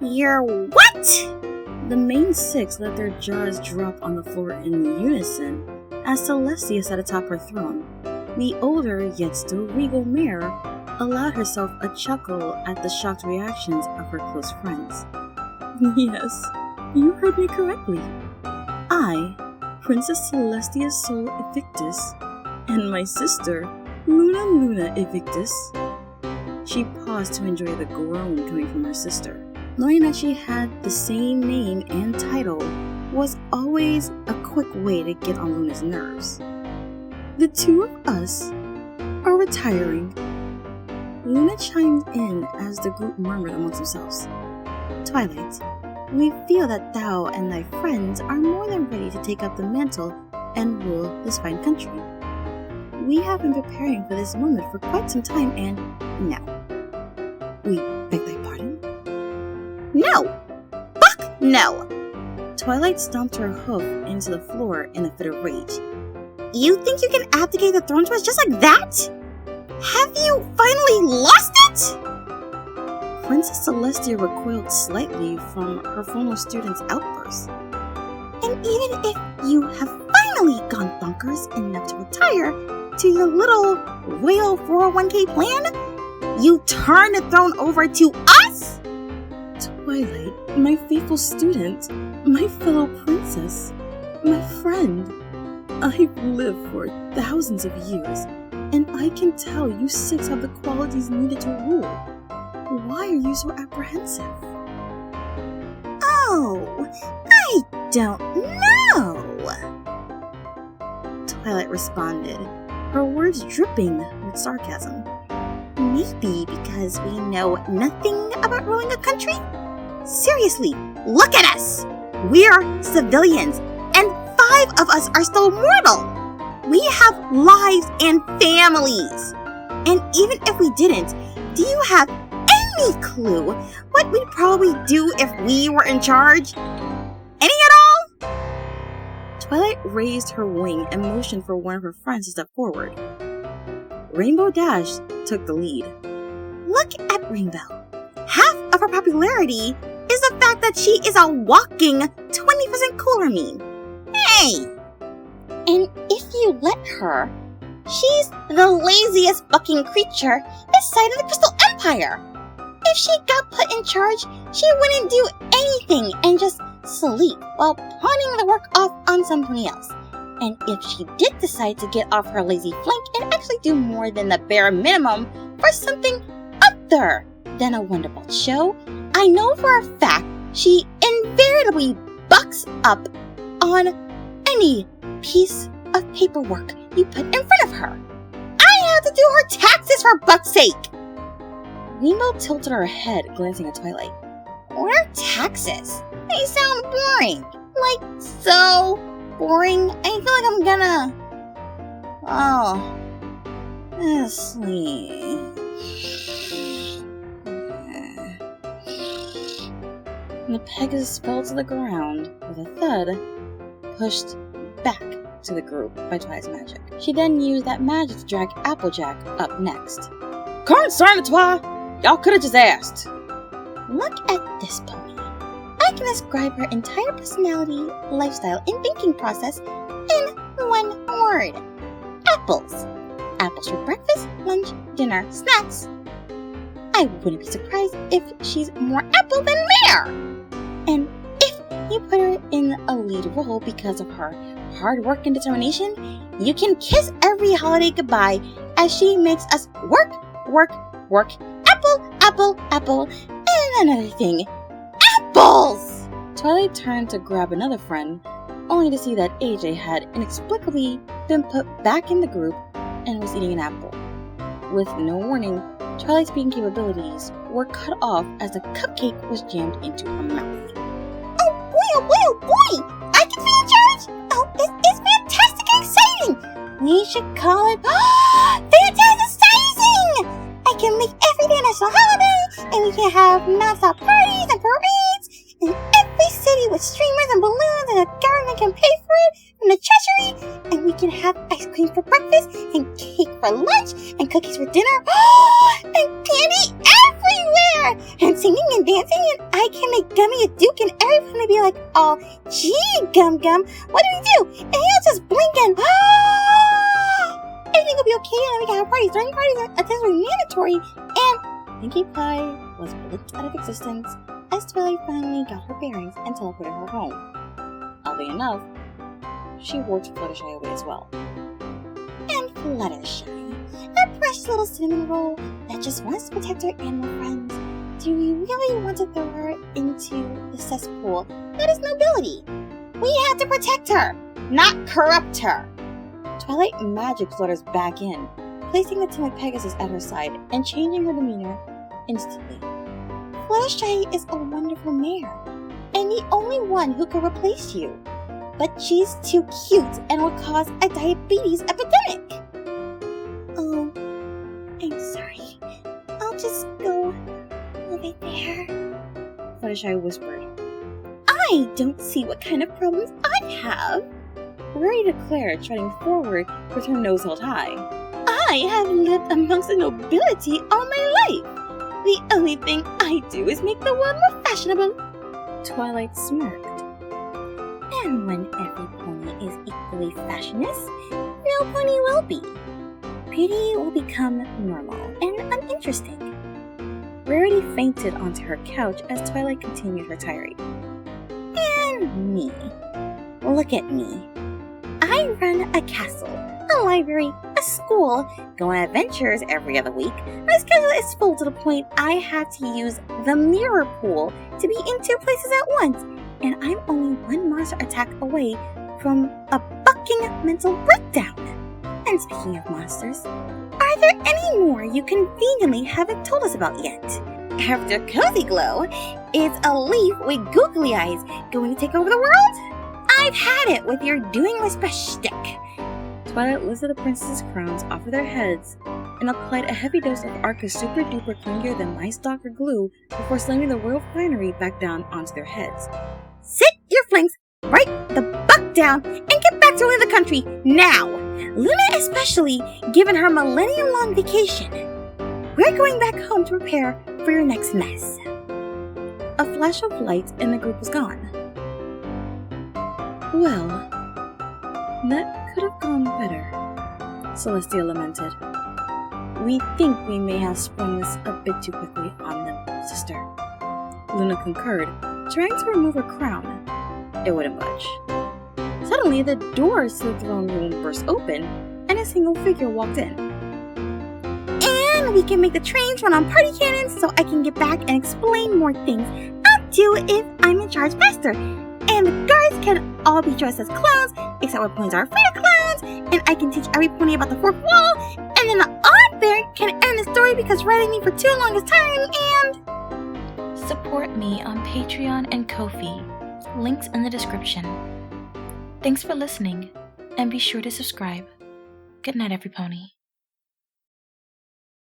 You're what? The main six let their jaws drop on the floor in unison as Celestia sat atop her throne. The older, yet still regal mayor allowed herself a chuckle at the shocked reactions of her close friends. Yes, you heard me correctly. I, Princess Celestia Sol Evictus, and my sister, Luna Evictus. She paused to enjoy the groan coming from her sister. Knowing that she had the same name and title was always a quick way to get on Luna's nerves. The two of us are retiring. Luna chimed in as the group murmured amongst themselves. Twilight, we feel that thou and thy friends are more than ready to take up the mantle and rule this fine country. We have been preparing for this moment for quite some time and now. We beg thy pardon? No! Fuck no! Twilight stomped her hoof into the floor in a fit of rage. You think you can abdicate the throne to us just like that? Have you finally lost it? Princess Celestia recoiled slightly from her former student's outburst. And even if you have finally gone bonkers enough to retire to your little royal 401k plan, you turn the throne over to us? Twilight, my faithful student, my fellow princess, my friend. I've lived for thousands of years, and I can tell you six have the qualities needed to rule. Why are you so apprehensive? Oh, I don't know, Twilight responded, her words dripping with sarcasm. Maybe because we know nothing about ruling a country? Seriously, look at us! We're civilians, and 5 of us are still mortal. We have lives and families. And even if we didn't, do you have any clue what we'd probably do if we were in charge? Any at all? Twilight raised her wing and motioned for one of her friends to step forward. Rainbow Dash took the lead. Look at Rainbow. Half of her popularity is the fact that she is a walking 20% cooler meme. Hey! And if you let her, she's the laziest fucking creature this side of the Crystal Empire. If she got put in charge, she wouldn't do anything and just sleep while pawning the work off on somebody else. And if she did decide to get off her lazy flank and actually do more than the bare minimum for something other than a wonderful show, I know for a fact she invariably bucks up on any piece of paperwork you put in front of her. I have to do her taxes for buck's sake! Rainbow tilted her head, glancing at Twilight. What are taxes? They sound boring. Like, so boring. I feel like I'm gonna... sleep. The Pegasus fell to the ground with a thud, pushed back to the group by Twilight's magic. She then used that magic to drag Applejack up next. Concern, Twi! Y'all could've just asked. Look at this pony. I can describe her entire personality, lifestyle, and thinking process in one word. Apples. Apples for breakfast, lunch, dinner, snacks. I wouldn't be surprised if she's more apple than mare. And if you put her in a lead role because of her hard work and determination, you can kiss every holiday goodbye as she makes us work, apple, and another thing. Apples! Twilight turned to grab another friend, only to see that AJ had inexplicably been put back in the group and was eating an apple. With no warning, Twilight's speaking capabilities were cut off as the cupcake was jammed into her mouth. Oh boy! I can be in charge! Oh, it's fantastic and exciting! We should call it Fantasticizing! I can make every day a national holiday, and we can have non-stop parties and parades in every city with streamers and balloons, and the government can pay for it from the treasury, and we can have ice cream for breakfast, and cake for lunch, and cookies for dinner, and candy everywhere, and singing and dancing, and I can make Gummy a duke, and everyone will be like, oh, gee, Gum Gum, what do we do? And he'll just blink and, everything will be okay, and then we can have parties. During parties, attendance will be mandatory, and Pinkie Pie was blipped out of existence as Twilight finally got her bearings and teleported her home. Oddly enough, she walked Fluttershy away as well. And Fluttershy, a precious little cinnamon roll that just wants to protect her animal friends. Do we really want to throw her into the cesspool? That is nobility. We have to protect her, not corrupt her. Twilight magic flutters back in, placing the timid Pegasus at her side and changing her demeanor instantly. Fluttershy is a wonderful mare, and the only one who could replace you. But she's too cute and will cause a diabetes epidemic. Oh, I'm sorry. I'll just go over there, Fluttershy whispered. I don't see what kind of problems I have, Rarity declared, striding forward with her nose held high. I have lived amongst the nobility all my life. The only thing I do is make the world more fashionable. Twilight smirked. And when every pony is equally fashionous, no pony will be. Beauty will become normal and uninteresting. Rarity fainted onto her couch as Twilight continued her tirade. And me. Look at me. I run a castle, a library, a school, go on adventures every other week. My schedule is full to the point I have to use the mirror pool to be in 2 places at once, and I'm only 1 monster attack away from a bucking mental breakdown. And speaking of monsters, are there any more you conveniently haven't told us about yet? After Cozy Glow, it's a leaf with googly eyes going to take over the world? I've had it with your doing this shtick. Twilight lifted the princess's crowns off of their heads and applied a heavy dose of Arca's super duper clingier than my stalker glue before slamming the royal finery back down onto their heads. Sit your flanks right the buck down and get back to running the country now! Luna especially, given her millennium-long vacation. We're going back home to prepare for your next mess. A flash of light and the group was gone. Well, that could have gone better, Celestia lamented. We think we may have sprung this a bit too quickly on them, sister. Luna concurred, trying to remove her crown. It wouldn't budge. Suddenly, the doors to the throne room burst open, and a single figure walked in. And we can make the trains run on party cannons so I can get back and explain more things I'll do if I'm in charge faster. And the guards can all be dressed as clowns, except when ponies are afraid of clowns, and I can teach every pony about the 4th wall, and then the author can end the story because writing me for too long is tiring, and... Support me on Patreon and Ko-fi. Links in the description. Thanks for listening, and be sure to subscribe. Good night, every pony.